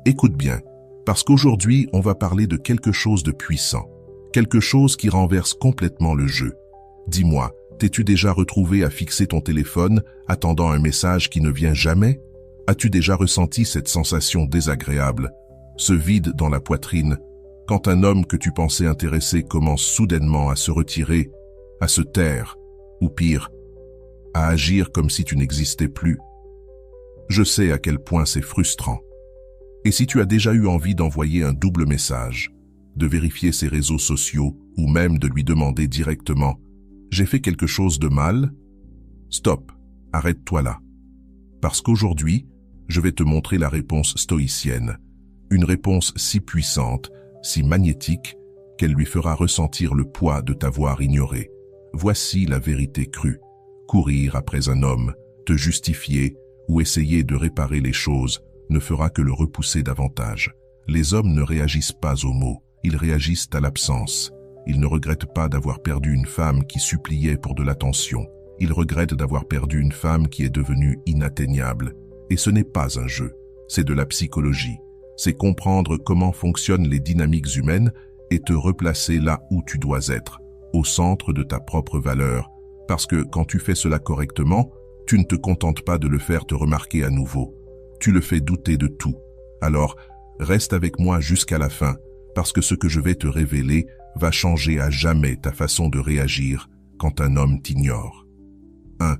Écoute bien, parce qu'aujourd'hui, on va parler de quelque chose de puissant, quelque chose qui renverse complètement le jeu. Dis-moi, t'es-tu déjà retrouvé à fixer ton téléphone, attendant un message qui ne vient jamais? As-tu déjà ressenti cette sensation désagréable, ce vide dans la poitrine, quand un homme que tu pensais intéressé commence soudainement à se retirer, à se taire, ou pire, à agir comme si tu n'existais plus? Je sais à quel point c'est frustrant. Et si tu as déjà eu envie d'envoyer un double message, de vérifier ses réseaux sociaux ou même de lui demander directement « J'ai fait quelque chose de mal ?» Stop, arrête-toi là. Parce qu'aujourd'hui, je vais te montrer la réponse stoïcienne, une réponse si puissante, si magnétique, qu'elle lui fera ressentir le poids de t'avoir ignoré. Voici la vérité crue. Courir après un homme, te justifier ou essayer de réparer les choses ne fera que le repousser davantage. Les hommes ne réagissent pas aux mots, ils réagissent à l'absence. Ils ne regrettent pas d'avoir perdu une femme qui suppliait pour de l'attention. Ils regrettent d'avoir perdu une femme qui est devenue inatteignable. Et ce n'est pas un jeu, c'est de la psychologie. C'est comprendre comment fonctionnent les dynamiques humaines et te replacer là où tu dois être, au centre de ta propre valeur. Parce que quand tu fais cela correctement, tu ne te contentes pas de le faire te remarquer à nouveau. Tu le fais douter de tout. Alors, reste avec moi jusqu'à la fin, parce que ce que je vais te révéler va changer à jamais ta façon de réagir quand un homme t'ignore. 1.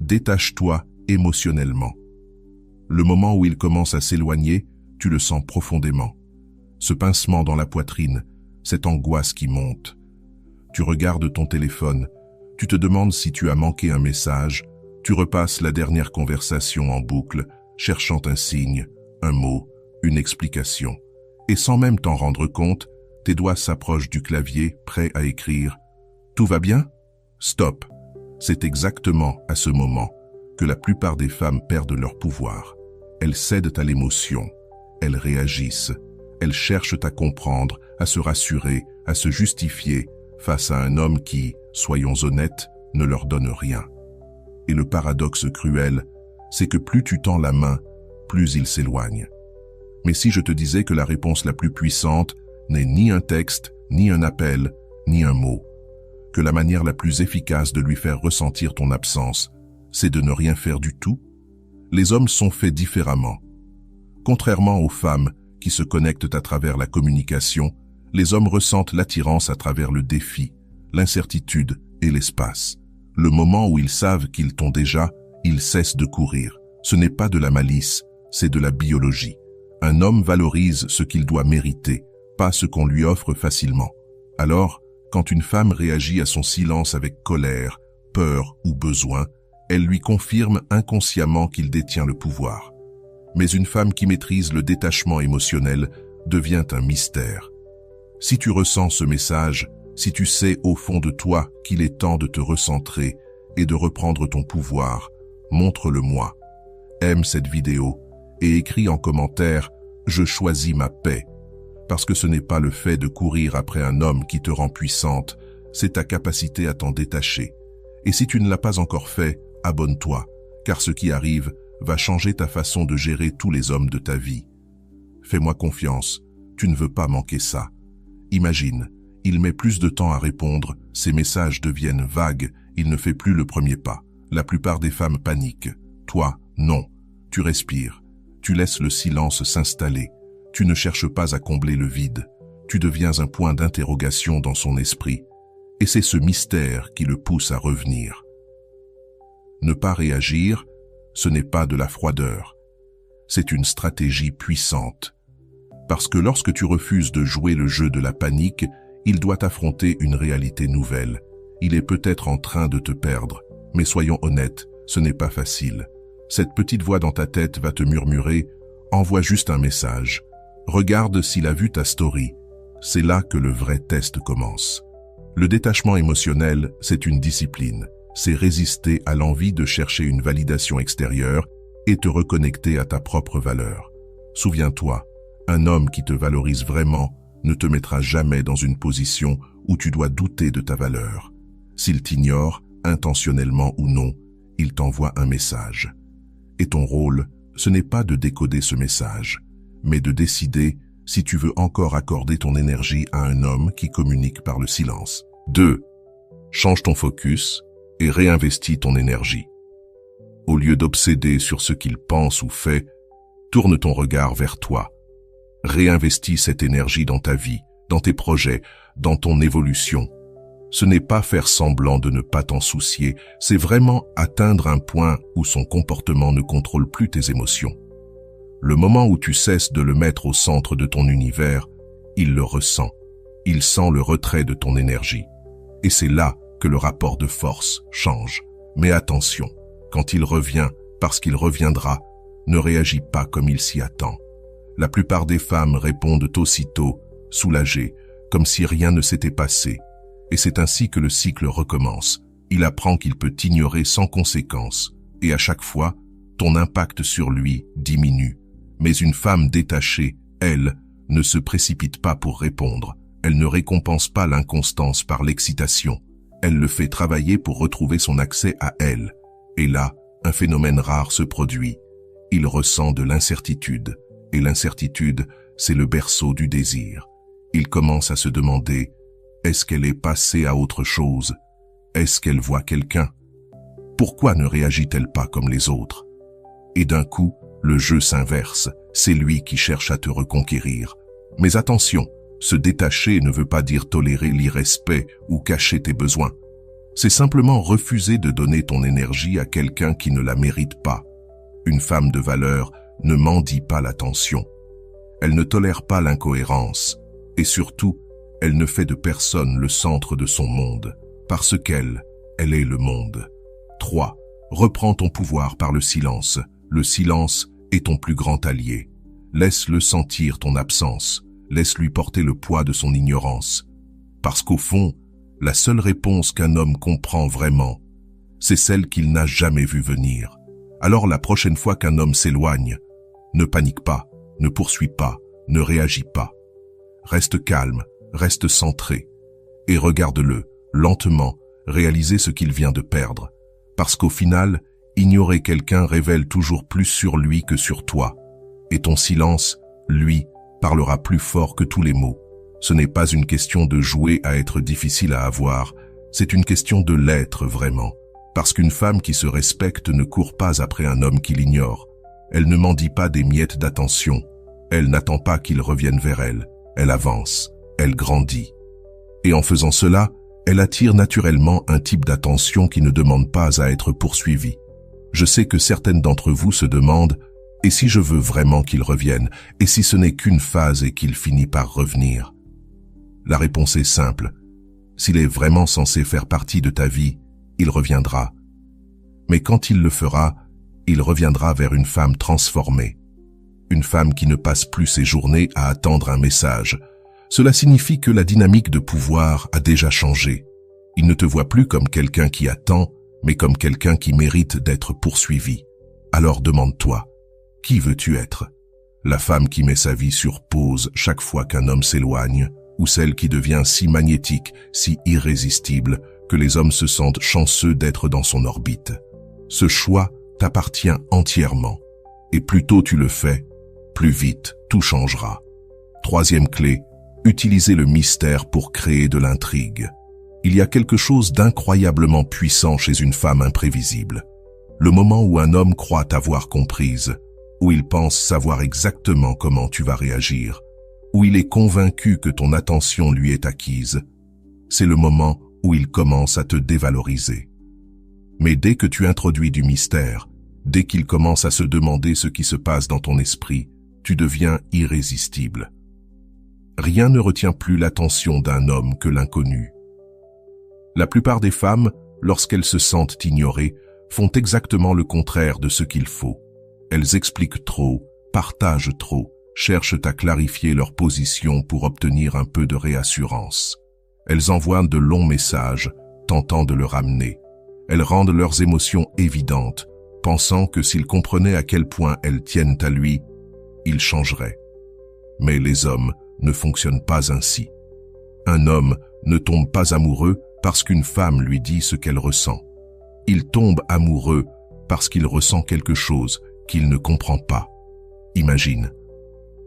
Détache-toi émotionnellement. Le moment où il commence à s'éloigner, tu le sens profondément. Ce pincement dans la poitrine, cette angoisse qui monte. Tu regardes ton téléphone, tu te demandes si tu as manqué un message, tu repasses la dernière conversation en boucle, cherchant un signe, un mot, une explication. Et sans même t'en rendre compte, tes doigts s'approchent du clavier, prêts à écrire. Tout va bien? Stop. C'est exactement à ce moment que la plupart des femmes perdent leur pouvoir. Elles cèdent à l'émotion, elles réagissent, elles cherchent à comprendre, à se rassurer, à se justifier face à un homme qui, soyons honnêtes, ne leur donne rien. Et le paradoxe cruel, c'est que plus tu tends la main, plus il s'éloigne. Mais si je te disais que la réponse la plus puissante n'est ni un texte, ni un appel, ni un mot, que la manière la plus efficace de lui faire ressentir ton absence, c'est de ne rien faire du tout? Les hommes sont faits différemment. Contrairement aux femmes qui se connectent à travers la communication, les hommes ressentent l'attirance à travers le défi, l'incertitude et l'espace. Le moment où ils savent qu'ils t'ont déjà, ils cessent de courir. Ce n'est pas de la malice, c'est de la biologie. Un homme valorise ce qu'il doit mériter, pas ce qu'on lui offre facilement. Alors, quand une femme réagit à son silence avec colère, peur ou besoin, elle lui confirme inconsciemment qu'il détient le pouvoir. Mais une femme qui maîtrise le détachement émotionnel devient un mystère. Si tu ressens ce message, si tu sais au fond de toi qu'il est temps de te recentrer et de reprendre ton pouvoir, montre-le-moi. Aime cette vidéo et écris en commentaire « Je choisis ma paix ». Parce que ce n'est pas le fait de courir après un homme qui te rend puissante, c'est ta capacité à t'en détacher. Et si tu ne l'as pas encore fait, abonne-toi, car ce qui arrive va changer ta façon de gérer tous les hommes de ta vie. Fais-moi confiance, tu ne veux pas manquer ça. Imagine, il met plus de temps à répondre, ses messages deviennent vagues, il ne fait plus le premier pas. La plupart des femmes paniquent. Toi, non. Tu respires. Tu laisses le silence s'installer. Tu ne cherches pas à combler le vide. Tu deviens un point d'interrogation dans son esprit. Et c'est ce mystère qui le pousse à revenir. Ne pas réagir, ce n'est pas de la froideur. C'est une stratégie puissante. Parce que lorsque tu refuses de jouer le jeu de la panique, il doit affronter une réalité nouvelle. Il est peut-être en train de te perdre, mais soyons honnêtes, ce n'est pas facile. Cette petite voix dans ta tête va te murmurer « Envoie juste un message. Regarde s'il a vu ta story. » C'est là que le vrai test commence. Le détachement émotionnel, c'est une discipline. C'est résister à l'envie de chercher une validation extérieure et te reconnecter à ta propre valeur. Souviens-toi, un homme qui te valorise vraiment ne te mettra jamais dans une position où tu dois douter de ta valeur. S'il t'ignore, intentionnellement ou non, il t'envoie un message. Et ton rôle, ce n'est pas de décoder ce message, mais de décider si tu veux encore accorder ton énergie à un homme qui communique par le silence. 2. Change ton focus et réinvestis ton énergie. Au lieu d'obséder sur ce qu'il pense ou fait, tourne ton regard vers toi. Réinvestis cette énergie dans ta vie, dans tes projets, dans ton évolution. Ce n'est pas faire semblant de ne pas t'en soucier, c'est vraiment atteindre un point où son comportement ne contrôle plus tes émotions. Le moment où tu cesses de le mettre au centre de ton univers, il le ressent. Il sent le retrait de ton énergie. Et c'est là que le rapport de force change. Mais attention, quand il revient, parce qu'il reviendra, ne réagis pas comme il s'y attend. La plupart des femmes répondent aussitôt, soulagées, comme si rien ne s'était passé. Et c'est ainsi que le cycle recommence. Il apprend qu'il peut t'ignorer sans conséquence. Et à chaque fois, ton impact sur lui diminue. Mais une femme détachée, elle, ne se précipite pas pour répondre. Elle ne récompense pas l'inconstance par l'excitation. Elle le fait travailler pour retrouver son accès à elle. Et là, un phénomène rare se produit. Il ressent de l'incertitude. Et l'incertitude, c'est le berceau du désir. Il commence à se demander, est-ce qu'elle est passée à autre chose? Est-ce qu'elle voit quelqu'un? Pourquoi ne réagit-elle pas comme les autres? Et d'un coup, le jeu s'inverse. C'est lui qui cherche à te reconquérir. Mais attention, se détacher ne veut pas dire tolérer l'irrespect ou cacher tes besoins. C'est simplement refuser de donner ton énergie à quelqu'un qui ne la mérite pas. Une femme de valeur ne mendie pas l'attention. Elle ne tolère pas l'incohérence. Et surtout, elle ne fait de personne le centre de son monde, parce qu'elle est le monde. 3. Reprends ton pouvoir par le silence. Le silence est ton plus grand allié. Laisse-le sentir ton absence. Laisse-lui porter le poids de son ignorance. Parce qu'au fond, la seule réponse qu'un homme comprend vraiment, c'est celle qu'il n'a jamais vue venir. Alors la prochaine fois qu'un homme s'éloigne, ne panique pas, ne poursuis pas, ne réagis pas. Reste calme, reste centré, et regarde-le, lentement, réaliser ce qu'il vient de perdre. Parce qu'au final, ignorer quelqu'un révèle toujours plus sur lui que sur toi. Et ton silence, lui, parlera plus fort que tous les mots. Ce n'est pas une question de jouer à être difficile à avoir, c'est une question de l'être vraiment. Parce qu'une femme qui se respecte ne court pas après un homme qui l'ignore. Elle ne mendie pas des miettes d'attention. Elle n'attend pas qu'il revienne vers elle. Elle avance, elle grandit. Et en faisant cela, elle attire naturellement un type d'attention qui ne demande pas à être poursuivi. Je sais que certaines d'entre vous se demandent « Et si je veux vraiment qu'il revienne? Et si ce n'est qu'une phase et qu'il finit par revenir ?» La réponse est simple. S'il est vraiment censé faire partie de ta vie, il reviendra. Mais quand il le fera, il reviendra vers une femme transformée. Une femme qui ne passe plus ses journées à attendre un message. Cela signifie que la dynamique de pouvoir a déjà changé. Il ne te voit plus comme quelqu'un qui attend, mais comme quelqu'un qui mérite d'être poursuivi. Alors demande-toi, qui veux-tu être? La femme qui met sa vie sur pause chaque fois qu'un homme s'éloigne, ou celle qui devient si magnétique, si irrésistible, que les hommes se sentent chanceux d'être dans son orbite? Ce choix t'appartient entièrement. Et plus tôt tu le fais, plus vite tout changera. 3e clé, utilisez le mystère pour créer de l'intrigue. Il y a quelque chose d'incroyablement puissant chez une femme imprévisible. Le moment où un homme croit t'avoir comprise, où il pense savoir exactement comment tu vas réagir, où il est convaincu que ton attention lui est acquise, c'est le moment où il commence à te dévaloriser. Mais dès que tu introduis du mystère, dès qu'il commence à se demander ce qui se passe dans ton esprit, tu deviens irrésistible. Rien ne retient plus l'attention d'un homme que l'inconnu. La plupart des femmes, lorsqu'elles se sentent ignorées, font exactement le contraire de ce qu'il faut. Elles expliquent trop, partagent trop, cherchent à clarifier leur position pour obtenir un peu de réassurance. Elles envoient de longs messages, tentant de le ramener. Elles rendent leurs émotions évidentes, pensant que s'ils comprenaient à quel point elles tiennent à lui, il changerait. Mais les hommes ne fonctionnent pas ainsi. Un homme ne tombe pas amoureux parce qu'une femme lui dit ce qu'elle ressent. Il tombe amoureux parce qu'il ressent quelque chose qu'il ne comprend pas. Imagine,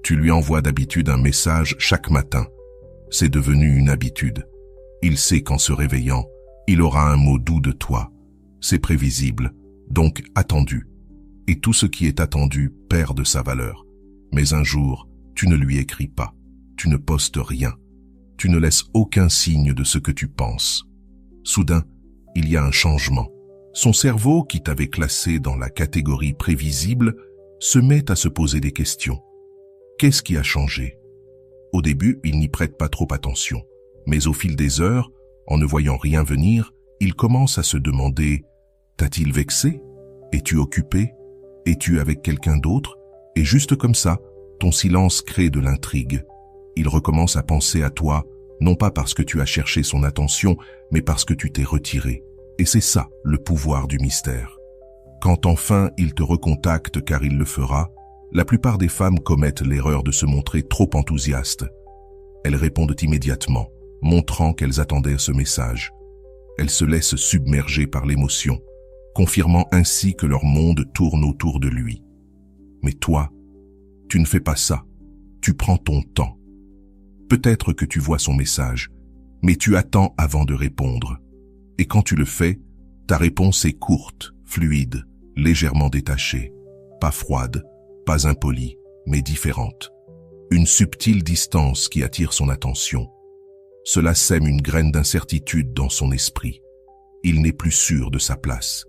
Tu lui envoies d'habitude un message chaque matin. C'est devenu une habitude. Il sait qu'en se réveillant, il aura un mot doux de toi. C'est prévisible, donc attendu. Et tout ce qui est attendu perd de sa valeur. Mais un jour, tu ne lui écris pas. Tu ne postes rien. Tu ne laisses aucun signe de ce que tu penses. Soudain, il y a un changement. Son cerveau, qui t'avait classé dans la catégorie prévisible, se met à se poser des questions. Qu'est-ce qui a changé? Au début, il n'y prête pas trop attention. Mais au fil des heures, en ne voyant rien venir, il commence à se demander « T'a-t-il vexé? Es-tu occupé? Es-tu avec quelqu'un d'autre ?» Et juste comme ça, ton silence crée de l'intrigue. Il recommence à penser à toi, non pas parce que tu as cherché son attention, mais parce que tu t'es retiré. Et c'est ça, le pouvoir du mystère. Quand enfin il te recontacte car il le fera, la plupart des femmes commettent l'erreur de se montrer trop enthousiastes. Elles répondent immédiatement, montrant qu'elles attendaient ce message. Elles se laissent submerger par l'émotion, confirmant ainsi que leur monde tourne autour de lui. Mais toi, tu ne fais pas ça. Tu prends ton temps. Peut-être que tu vois son message, mais tu attends avant de répondre. Et quand tu le fais, ta réponse est courte, fluide, légèrement détachée, pas froide, pas impolie, mais différente. Une subtile distance qui attire son attention. Cela sème une graine d'incertitude dans son esprit. Il n'est plus sûr de sa place.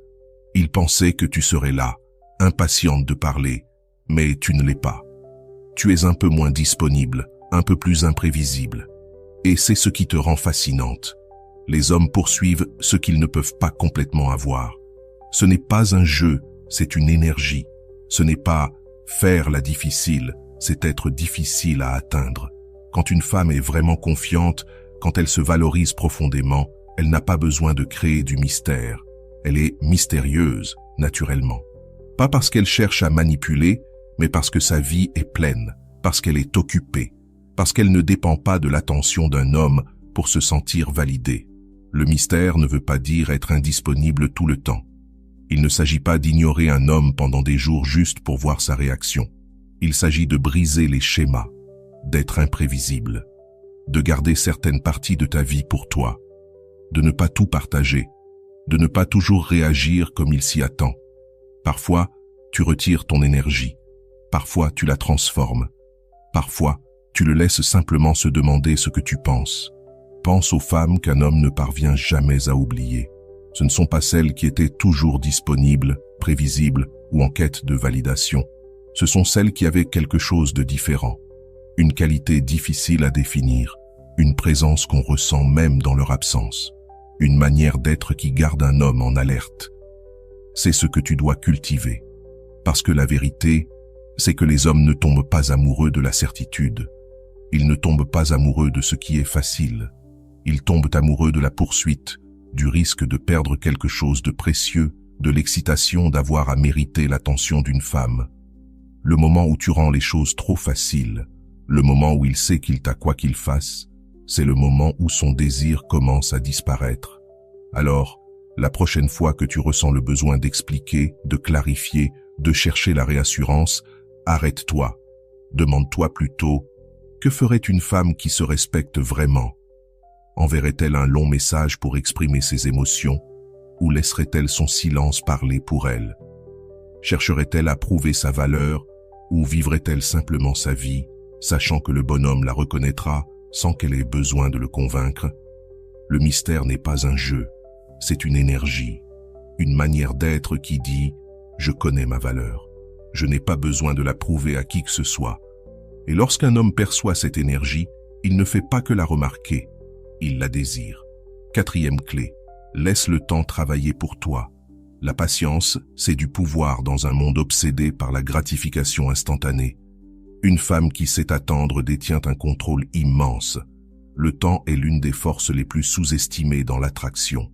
Il pensait que tu serais là, impatiente de parler, mais tu ne l'es pas. Tu es un peu moins disponible, un peu plus imprévisible. Et c'est ce qui te rend fascinante. Les hommes poursuivent ce qu'ils ne peuvent pas complètement avoir. Ce n'est pas un jeu, c'est une énergie. Ce n'est pas faire la difficile, c'est être difficile à atteindre. Quand une femme est vraiment confiante, quand elle se valorise profondément, elle n'a pas besoin de créer du mystère. Elle est mystérieuse, naturellement. Pas parce qu'elle cherche à manipuler, mais parce que sa vie est pleine, parce qu'elle est occupée, parce qu'elle ne dépend pas de l'attention d'un homme pour se sentir validée. Le mystère ne veut pas dire être indisponible tout le temps. Il ne s'agit pas d'ignorer un homme pendant des jours juste pour voir sa réaction. Il s'agit de briser les schémas, d'être imprévisible, de garder certaines parties de ta vie pour toi, de ne pas tout partager, de ne pas toujours réagir comme il s'y attend. Parfois, tu retires ton énergie. Parfois, tu la transformes. Parfois, tu le laisses simplement se demander ce que tu penses. Pense aux femmes qu'un homme ne parvient jamais à oublier. Ce ne sont pas celles qui étaient toujours disponibles, prévisibles ou en quête de validation. Ce sont celles qui avaient quelque chose de différent. Une qualité difficile à définir, une présence qu'on ressent même dans leur absence, une manière d'être qui garde un homme en alerte. C'est ce que tu dois cultiver. Parce que la vérité, c'est que les hommes ne tombent pas amoureux de la certitude. Ils ne tombent pas amoureux de ce qui est facile. Ils tombent amoureux de la poursuite, du risque de perdre quelque chose de précieux, de l'excitation d'avoir à mériter l'attention d'une femme. Le moment où tu rends les choses trop faciles, le moment où il sait qu'il t'a quoi qu'il fasse, c'est le moment où son désir commence à disparaître. Alors, la prochaine fois que tu ressens le besoin d'expliquer, de clarifier, de chercher la réassurance, arrête-toi. Demande-toi plutôt, que ferait une femme qui se respecte vraiment? Enverrait-elle un long message pour exprimer ses émotions ou laisserait-elle son silence parler pour elle? Chercherait-elle à prouver sa valeur ou vivrait-elle simplement sa vie, sachant que le bonhomme la reconnaîtra sans qu'elle ait besoin de le convaincre? Le mystère n'est pas un jeu, c'est une énergie, une manière d'être qui dit « Je connais ma valeur, je n'ai pas besoin de la prouver à qui que ce soit ». Et lorsqu'un homme perçoit cette énergie, il ne fait pas que la remarquer, il la désire. 4e clé, laisse le temps travailler pour toi. La patience, c'est du pouvoir dans un monde obsédé par la gratification instantanée. Une femme qui sait attendre détient un contrôle immense. Le temps est l'une des forces les plus sous-estimées dans l'attraction.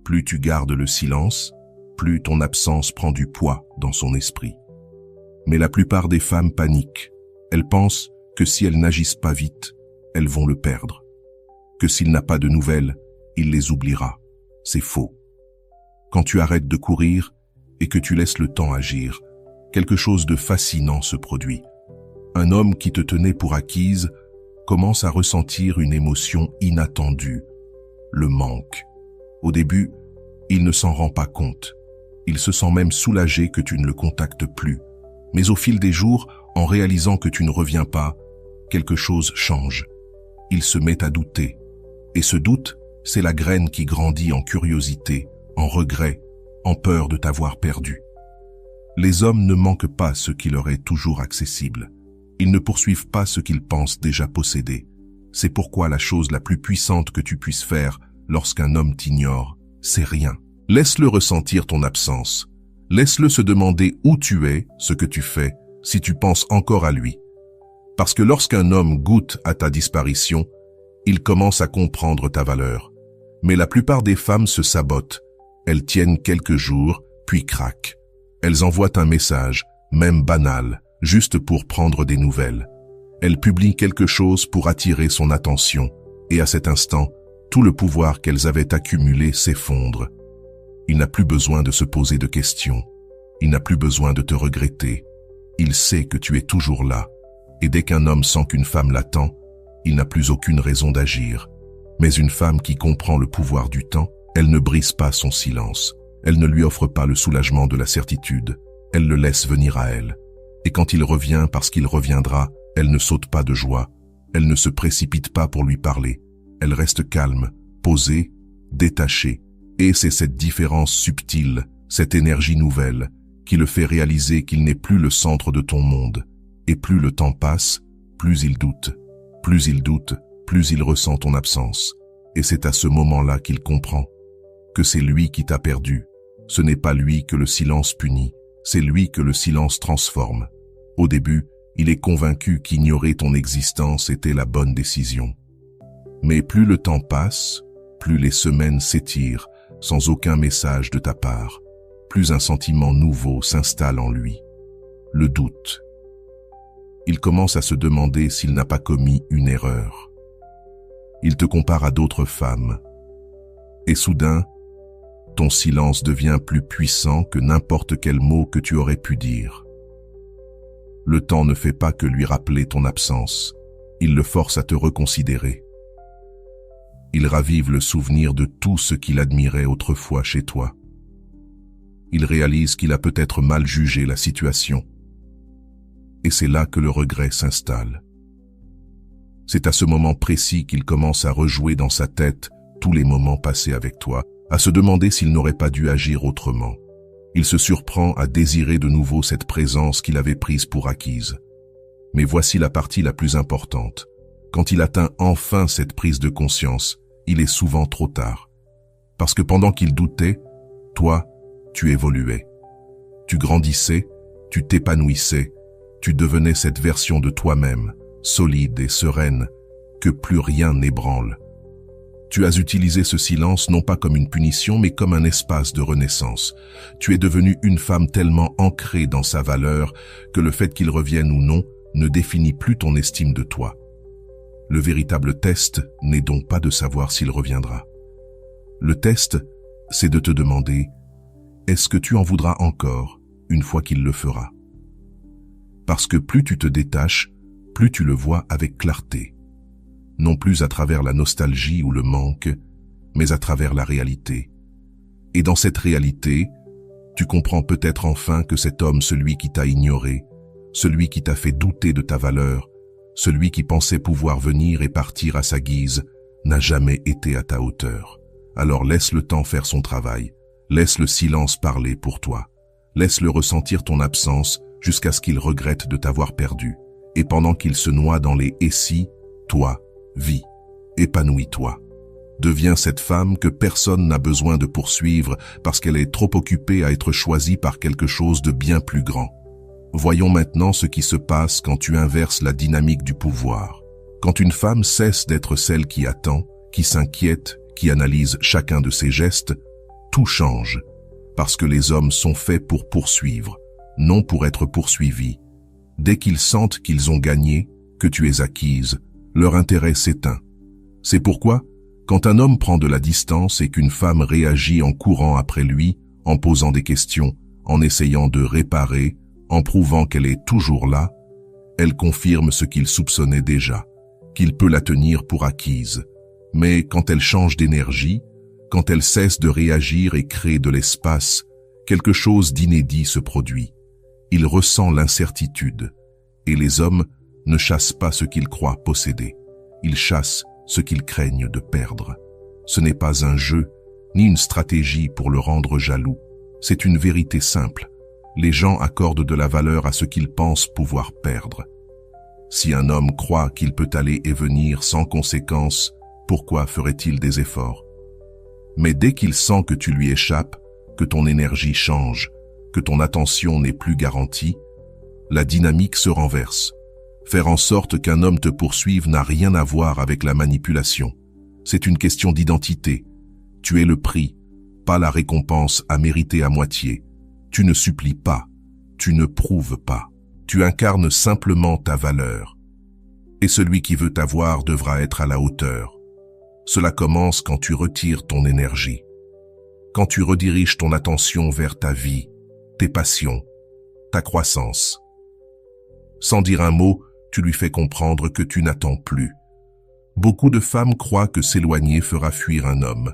Plus tu gardes le silence, plus ton absence prend du poids dans son esprit. Mais la plupart des femmes paniquent. Elles pensent que si elles n'agissent pas vite, elles vont le perdre. Que s'il n'a pas de nouvelles, il les oubliera. C'est faux. Quand tu arrêtes de courir et que tu laisses le temps agir, quelque chose de fascinant se produit. Un homme qui te tenait pour acquise commence à ressentir une émotion inattendue, le manque. Au début, il ne s'en rend pas compte. Il se sent même soulagé que tu ne le contactes plus. Mais au fil des jours, en réalisant que tu ne reviens pas, quelque chose change. Il se met à douter. Et ce doute, c'est la graine qui grandit en curiosité, en regret, en peur de t'avoir perdu. Les hommes ne manquent pas ce qui leur est toujours accessible. Ils ne poursuivent pas ce qu'ils pensent déjà posséder. C'est pourquoi la chose la plus puissante que tu puisses faire lorsqu'un homme t'ignore, c'est rien. Laisse-le ressentir ton absence. Laisse-le se demander où tu es, ce que tu fais, si tu penses encore à lui. Parce que lorsqu'un homme goûte à ta disparition, il commence à comprendre ta valeur. Mais la plupart des femmes se sabotent. Elles tiennent quelques jours, puis craquent. Elles envoient un message, même banal, juste pour prendre des nouvelles. Elles publient quelque chose pour attirer son attention, et à cet instant, tout le pouvoir qu'elles avaient accumulé s'effondre. Il n'a plus besoin de se poser de questions. Il n'a plus besoin de te regretter. Il sait que tu es toujours là. Et dès qu'un homme sent qu'une femme l'attend, il n'a plus aucune raison d'agir. Mais une femme qui comprend le pouvoir du temps, elle ne brise pas son silence. Elle ne lui offre pas le soulagement de la certitude. Elle le laisse venir à elle. Et quand il revient parce qu'il reviendra, elle ne saute pas de joie. Elle ne se précipite pas pour lui parler. Elle reste calme, posée, détachée. Et c'est cette différence subtile, cette énergie nouvelle, qui le fait réaliser qu'il n'est plus le centre de ton monde. Et plus le temps passe, plus il doute. Plus il doute, plus il ressent ton absence. Et c'est à ce moment-là qu'il comprend que c'est lui qui t'a perdu. Ce n'est pas lui que le silence punit, c'est lui que le silence transforme. Au début, il est convaincu qu'ignorer ton existence était la bonne décision. Mais plus le temps passe, plus les semaines s'étirent, sans aucun message de ta part, plus un sentiment nouveau s'installe en lui, le doute. Il commence à se demander s'il n'a pas commis une erreur. Il te compare à d'autres femmes. Et soudain, ton silence devient plus puissant que n'importe quel mot que tu aurais pu dire. Le temps ne fait pas que lui rappeler ton absence. Il le force à te reconsidérer. Il ravive le souvenir de tout ce qu'il admirait autrefois chez toi. Il réalise qu'il a peut-être mal jugé la situation. Et c'est là que le regret s'installe. C'est à ce moment précis qu'il commence à rejouer dans sa tête tous les moments passés avec toi, à se demander s'il n'aurait pas dû agir autrement. Il se surprend à désirer de nouveau cette présence qu'il avait prise pour acquise. Mais voici la partie la plus importante. Quand il atteint enfin cette prise de conscience, il est souvent trop tard. Parce que pendant qu'il doutait, toi, tu évoluais. Tu grandissais, tu t'épanouissais, tu devenais cette version de toi-même, solide et sereine, que plus rien n'ébranle. Tu as utilisé ce silence non pas comme une punition, mais comme un espace de renaissance. Tu es devenue une femme tellement ancrée dans sa valeur que le fait qu'il revienne ou non ne définit plus ton estime de toi. Le véritable test n'est donc pas de savoir s'il reviendra. Le test, c'est de te demander, est-ce que tu en voudras encore une fois qu'il le fera? Parce que plus tu te détaches, plus tu le vois avec clarté. Non plus à travers la nostalgie ou le manque, mais à travers la réalité. Et dans cette réalité, tu comprends peut-être enfin que cet homme, celui qui t'a ignoré, celui qui t'a fait douter de ta valeur, celui qui pensait pouvoir venir et partir à sa guise, n'a jamais été à ta hauteur. Alors laisse le temps faire son travail, laisse le silence parler pour toi, laisse-le ressentir ton absence jusqu'à ce qu'il regrette de t'avoir perdu. Et pendant qu'il se noie dans les « et si », toi, vis, épanouis-toi. Deviens cette femme que personne n'a besoin de poursuivre parce qu'elle est trop occupée à être choisie par quelque chose de bien plus grand. Voyons maintenant ce qui se passe quand tu inverses la dynamique du pouvoir. Quand une femme cesse d'être celle qui attend, qui s'inquiète, qui analyse chacun de ses gestes, tout change. Parce que les hommes sont faits pour poursuivre, non pour être poursuivis. Dès qu'ils sentent qu'ils ont gagné, que tu es acquise, leur intérêt s'éteint. C'est pourquoi, quand un homme prend de la distance et qu'une femme réagit en courant après lui, en posant des questions, en essayant de réparer, en prouvant qu'elle est toujours là, Elle confirme ce qu'il soupçonnait déjà, qu'il peut la tenir pour acquise. Mais quand elle change d'énergie, quand elle cesse de réagir et crée de l'espace, quelque chose d'inédit se produit. Il ressent l'incertitude. Et les hommes ne chassent pas ce qu'ils croient posséder. Ils chassent ce qu'ils craignent de perdre. Ce n'est pas un jeu, ni une stratégie pour le rendre jaloux. C'est une vérité simple. Les gens accordent de la valeur à ce qu'ils pensent pouvoir perdre. Si un homme croit qu'il peut aller et venir sans conséquence, pourquoi ferait-il des efforts? Mais dès qu'il sent que tu lui échappes, que ton énergie change, que ton attention n'est plus garantie, la dynamique se renverse. Faire en sorte qu'un homme te poursuive n'a rien à voir avec la manipulation. C'est une question d'identité. Tu es le prix, pas la récompense à mériter à moitié. Tu ne supplies pas, tu ne prouves pas. Tu incarnes simplement ta valeur. Et celui qui veut t'avoir devra être à la hauteur. Cela commence quand tu retires ton énergie. Quand tu rediriges ton attention vers ta vie, tes passions, ta croissance. Sans dire un mot, tu lui fais comprendre que tu n'attends plus. Beaucoup de femmes croient que s'éloigner fera fuir un homme.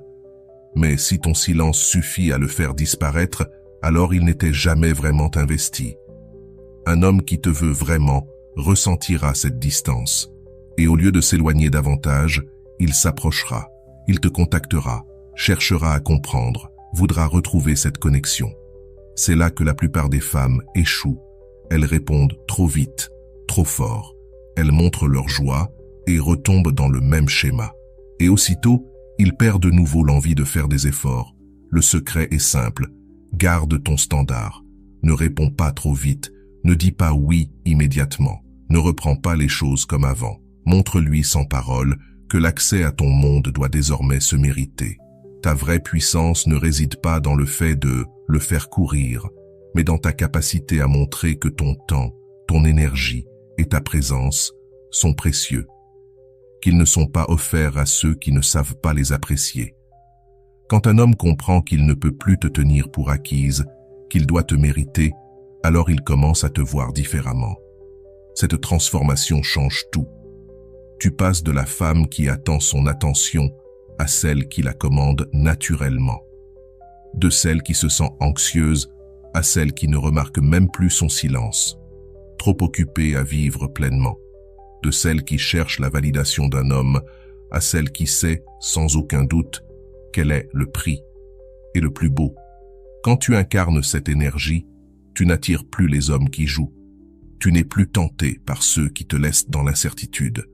Mais si ton silence suffit à le faire disparaître, alors il n'était jamais vraiment investi. Un homme qui te veut vraiment ressentira cette distance. Et au lieu de s'éloigner davantage, il s'approchera, il te contactera, cherchera à comprendre, voudra retrouver cette connexion. C'est là que la plupart des femmes échouent. Elles répondent trop vite, trop fort. Elles montrent leur joie et retombent dans le même schéma. Et aussitôt, ils perdent de nouveau l'envie de faire des efforts. Le secret est simple. Garde ton standard. Ne réponds pas trop vite. Ne dis pas oui immédiatement. Ne reprends pas les choses comme avant. Montre-lui sans parole que l'accès à ton monde doit désormais se mériter. Ta vraie puissance ne réside pas dans le fait de le faire courir, mais dans ta capacité à montrer que ton temps, ton énergie et ta présence sont précieux, qu'ils ne sont pas offerts à ceux qui ne savent pas les apprécier. Quand un homme comprend qu'il ne peut plus te tenir pour acquise, qu'il doit te mériter, alors il commence à te voir différemment. Cette transformation change tout. Tu passes de la femme qui attend son attention à celle qui la commande naturellement. De celle qui se sent anxieuse à celle qui ne remarque même plus son silence, trop occupée à vivre pleinement. De celle qui cherche la validation d'un homme à celle qui sait, sans aucun doute, quel est le prix et le plus beau. Quand tu incarnes cette énergie, tu n'attires plus les hommes qui jouent. Tu n'es plus tenté par ceux qui te laissent dans l'incertitude.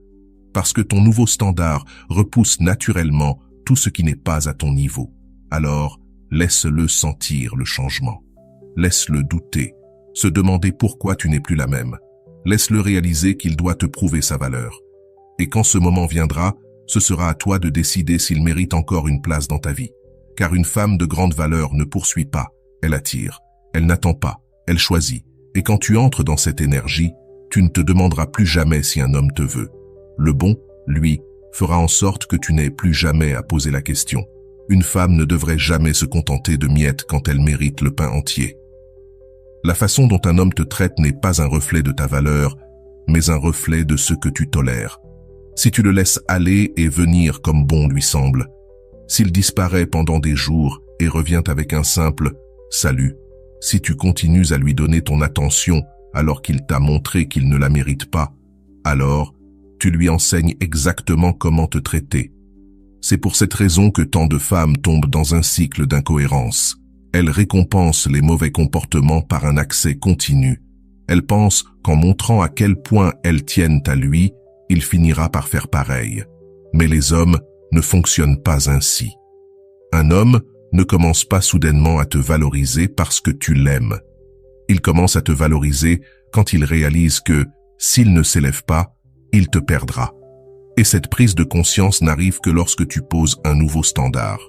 Parce que ton nouveau standard repousse naturellement tout ce qui n'est pas à ton niveau. Alors, laisse-le sentir le changement. Laisse-le douter, se demander pourquoi tu n'es plus la même. Laisse-le réaliser qu'il doit te prouver sa valeur. Et quand ce moment viendra, ce sera à toi de décider s'il mérite encore une place dans ta vie. Car une femme de grande valeur ne poursuit pas, elle attire. Elle n'attend pas, elle choisit. Et quand tu entres dans cette énergie, tu ne te demanderas plus jamais si un homme te veut. Le bon, lui, fera en sorte que tu n'aies plus jamais à poser la question. Une femme ne devrait jamais se contenter de miettes quand elle mérite le pain entier. La façon dont un homme te traite n'est pas un reflet de ta valeur, mais un reflet de ce que tu tolères. Si tu le laisses aller et venir comme bon lui semble, s'il disparaît pendant des jours et revient avec un simple « salut », si tu continues à lui donner ton attention alors qu'il t'a montré qu'il ne la mérite pas, alors tu lui enseignes exactement comment te traiter. C'est pour cette raison que tant de femmes tombent dans un cycle d'incohérence. Elles récompensent les mauvais comportements par un accès continu. Elles pensent qu'en montrant à quel point elles tiennent à lui, il finira par faire pareil. Mais les hommes ne fonctionnent pas ainsi. Un homme ne commence pas soudainement à te valoriser parce que tu l'aimes. Il commence à te valoriser quand il réalise que, s'il ne s'élève pas, il te perdra. Et cette prise de conscience n'arrive que lorsque tu poses un nouveau standard.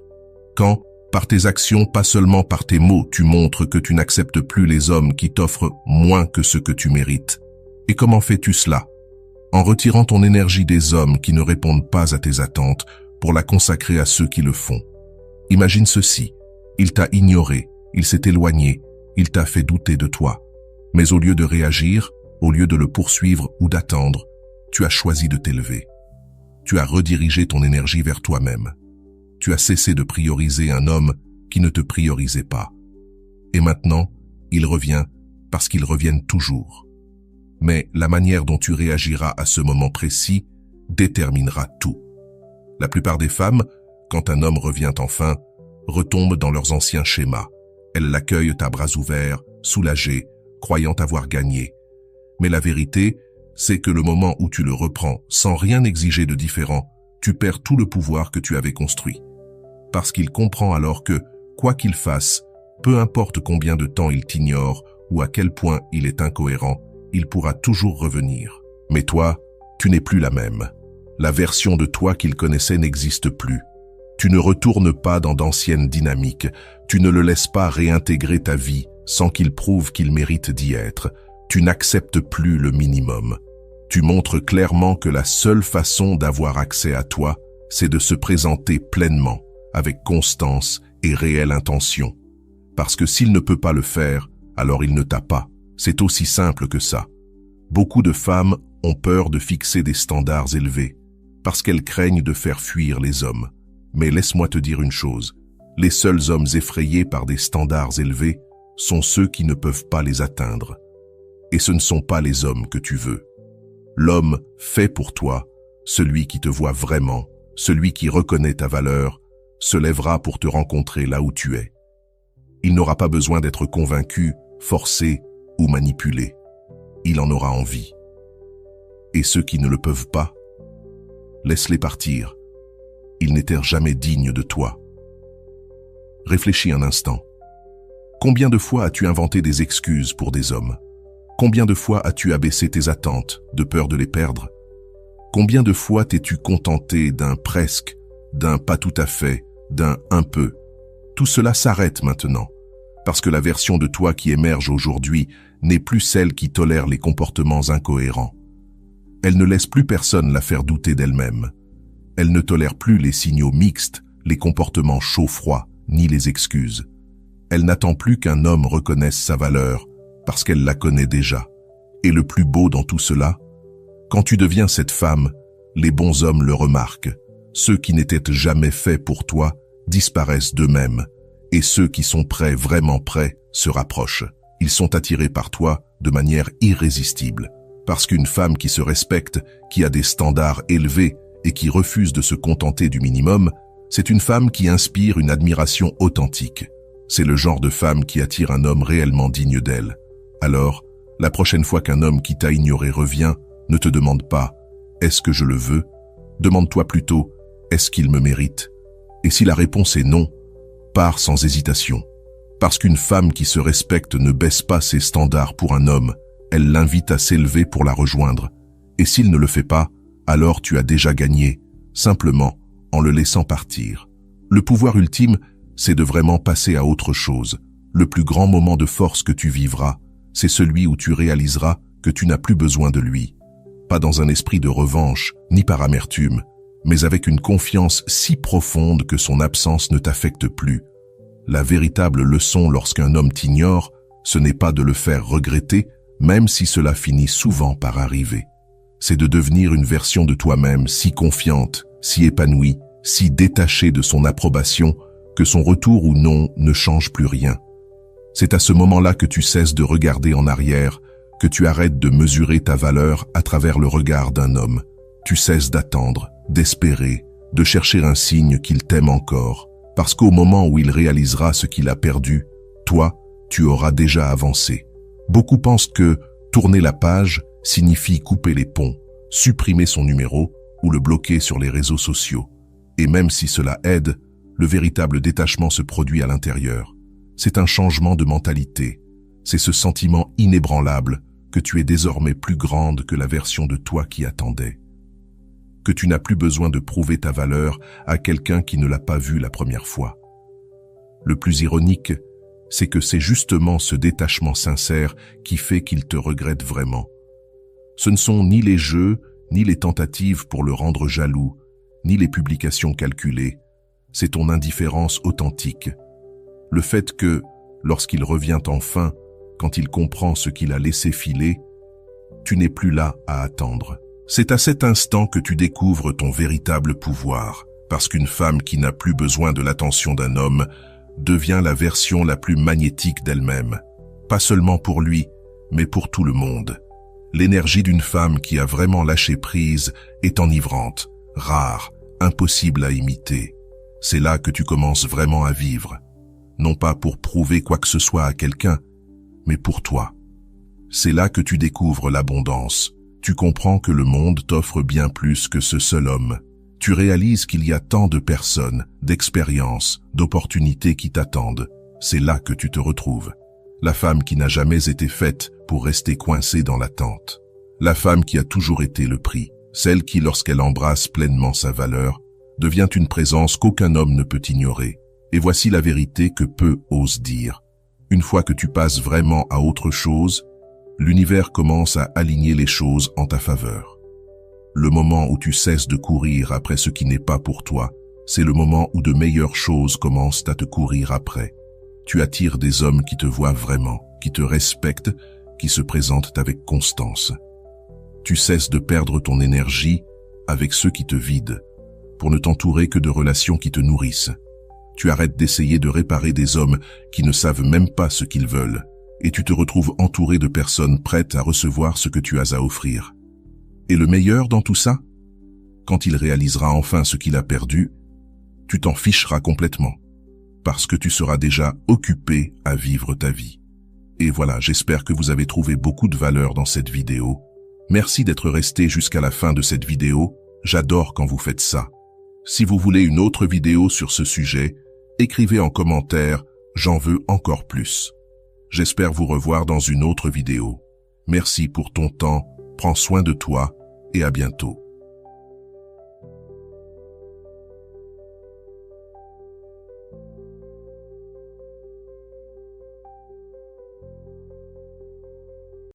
Quand, par tes actions, pas seulement par tes mots, tu montres que tu n'acceptes plus les hommes qui t'offrent moins que ce que tu mérites. Et comment fais-tu cela? En retirant ton énergie des hommes qui ne répondent pas à tes attentes pour la consacrer à ceux qui le font. Imagine ceci, il t'a ignoré, il s'est éloigné, il t'a fait douter de toi. Mais au lieu de réagir, Au lieu de le poursuivre ou d'attendre, tu as choisi de t'élever. Tu as redirigé ton énergie vers toi-même. Tu as cessé de prioriser un homme qui ne te priorisait pas. Et maintenant, il revient parce qu'ils reviennent toujours. Mais la manière dont tu réagiras à ce moment précis déterminera tout. La plupart des femmes, quand un homme revient enfin, retombent dans leurs anciens schémas. Elles l'accueillent à bras ouverts, soulagées, croyant avoir gagné. Mais la vérité, c'est que le moment où tu le reprends sans rien exiger de différent, tu perds tout le pouvoir que tu avais construit. Parce qu'il comprend alors que, quoi qu'il fasse, peu importe combien de temps il t'ignore ou à quel point il est incohérent, il pourra toujours revenir. Mais toi, tu n'es plus la même. La version de toi qu'il connaissait n'existe plus. Tu ne retournes pas dans d'anciennes dynamiques, tu ne le laisses pas réintégrer ta vie sans qu'il prouve qu'il mérite d'y être. Tu n'acceptes plus le minimum. Tu montres clairement que la seule façon d'avoir accès à toi, c'est de se présenter pleinement, avec constance et réelle intention. Parce que s'il ne peut pas le faire, alors il ne t'a pas. C'est aussi simple que ça. Beaucoup de femmes ont peur de fixer des standards élevés, parce qu'elles craignent de faire fuir les hommes. Mais laisse-moi te dire une chose, les seuls hommes effrayés par des standards élevés sont ceux qui ne peuvent pas les atteindre. Et ce ne sont pas les hommes que tu veux. L'homme fait pour toi, celui qui te voit vraiment, celui qui reconnaît ta valeur, se lèvera pour te rencontrer là où tu es. Il n'aura pas besoin d'être convaincu, forcé ou manipulé. Il en aura envie. Et ceux qui ne le peuvent pas, laisse-les partir. Ils n'étaient jamais dignes de toi. Réfléchis un instant. Combien de fois as-tu inventé des excuses pour des hommes? Combien de fois as-tu abaissé tes attentes, de peur de les perdre? Combien de fois t'es-tu contenté d'un presque, d'un pas tout à fait, d'un un peu? Tout cela s'arrête maintenant, parce que la version de toi qui émerge aujourd'hui n'est plus celle qui tolère les comportements incohérents. Elle ne laisse plus personne la faire douter d'elle-même. Elle ne tolère plus les signaux mixtes, les comportements chauds-froids, ni les excuses. Elle n'attend plus qu'un homme reconnaisse sa valeur, parce qu'elle la connaît déjà. Et le plus beau dans tout cela, quand tu deviens cette femme, les bons hommes le remarquent. Ceux qui n'étaient jamais faits pour toi disparaissent d'eux-mêmes, et ceux qui sont prêts, vraiment prêts, se rapprochent. Ils sont attirés par toi de manière irrésistible, parce qu'une femme qui se respecte, qui a des standards élevés et qui refuse de se contenter du minimum, c'est une femme qui inspire une admiration authentique. C'est le genre de femme qui attire un homme réellement digne d'elle. Alors, la prochaine fois qu'un homme qui t'a ignoré revient, ne te demande pas « Est-ce que je le veux ?» Demande-toi plutôt « Est-ce qu'il me mérite ?» Et si la réponse est non, pars sans hésitation. Parce qu'une femme qui se respecte ne baisse pas ses standards pour un homme, elle l'invite à s'élever pour la rejoindre. Et s'il ne le fait pas, alors tu as déjà gagné, simplement en le laissant partir. Le pouvoir ultime, c'est de vraiment passer à autre chose. Le plus grand moment de force que tu vivras, c'est celui où tu réaliseras que tu n'as plus besoin de lui. Pas dans un esprit de revanche, ni par amertume, mais avec une confiance si profonde que son absence ne t'affecte plus. La véritable leçon lorsqu'un homme t'ignore, ce n'est pas de le faire regretter, même si cela finit souvent par arriver. C'est de devenir une version de toi-même si confiante, si épanouie, si détachée de son approbation, que son retour ou non ne change plus rien. C'est à ce moment-là que tu cesses de regarder en arrière, que tu arrêtes de mesurer ta valeur à travers le regard d'un homme. Tu cesses d'attendre, d'espérer, de chercher un signe qu'il t'aime encore, parce qu'au moment où il réalisera ce qu'il a perdu, toi, tu auras déjà avancé. Beaucoup pensent que tourner la page signifie couper les ponts, supprimer son numéro ou le bloquer sur les réseaux sociaux. Et même si cela aide, le véritable détachement se produit à l'intérieur. C'est un changement de mentalité. C'est ce sentiment inébranlable que tu es désormais plus grande que la version de toi qui attendait. Que tu n'as plus besoin de prouver ta valeur à quelqu'un qui ne l'a pas vue la première fois. Le plus ironique, c'est que c'est justement ce détachement sincère qui fait qu'il te regrette vraiment. Ce ne sont ni les jeux, ni les tentatives pour le rendre jaloux, ni les publications calculées. C'est ton indifférence authentique. Le fait que, lorsqu'il revient enfin, quand il comprend ce qu'il a laissé filer, tu n'es plus là à attendre. C'est à cet instant que tu découvres ton véritable pouvoir, parce qu'une femme qui n'a plus besoin de l'attention d'un homme devient la version la plus magnétique d'elle-même. Pas seulement pour lui, mais pour tout le monde. L'énergie d'une femme qui a vraiment lâché prise est enivrante, rare, impossible à imiter. C'est là que tu commences vraiment à vivre. Non pas pour prouver quoi que ce soit à quelqu'un, mais pour toi. C'est là que tu découvres l'abondance. Tu comprends que le monde t'offre bien plus que ce seul homme. Tu réalises qu'il y a tant de personnes, d'expériences, d'opportunités qui t'attendent. C'est là que tu te retrouves. La femme qui n'a jamais été faite pour rester coincée dans l'attente. La femme qui a toujours été le prix. Celle qui, lorsqu'elle embrasse pleinement sa valeur, devient une présence qu'aucun homme ne peut ignorer. Et voici la vérité que peu osent dire. Une fois que tu passes vraiment à autre chose, l'univers commence à aligner les choses en ta faveur. Le moment où tu cesses de courir après ce qui n'est pas pour toi, c'est le moment où de meilleures choses commencent à te courir après. Tu attires des hommes qui te voient vraiment, qui te respectent, qui se présentent avec constance. Tu cesses de perdre ton énergie avec ceux qui te vident, pour ne t'entourer que de relations qui te nourrissent. Tu arrêtes d'essayer de réparer des hommes qui ne savent même pas ce qu'ils veulent, et tu te retrouves entouré de personnes prêtes à recevoir ce que tu as à offrir. Et le meilleur dans tout ça? Quand il réalisera enfin ce qu'il a perdu, tu t'en ficheras complètement, parce que tu seras déjà occupé à vivre ta vie. Et voilà, j'espère que vous avez trouvé beaucoup de valeur dans cette vidéo. Merci d'être resté jusqu'à la fin de cette vidéo, j'adore quand vous faites ça. Si vous voulez une autre vidéo sur ce sujet, écrivez en commentaire « J'en veux encore plus ». J'espère vous revoir dans une autre vidéo. Merci pour ton temps, prends soin de toi et à bientôt.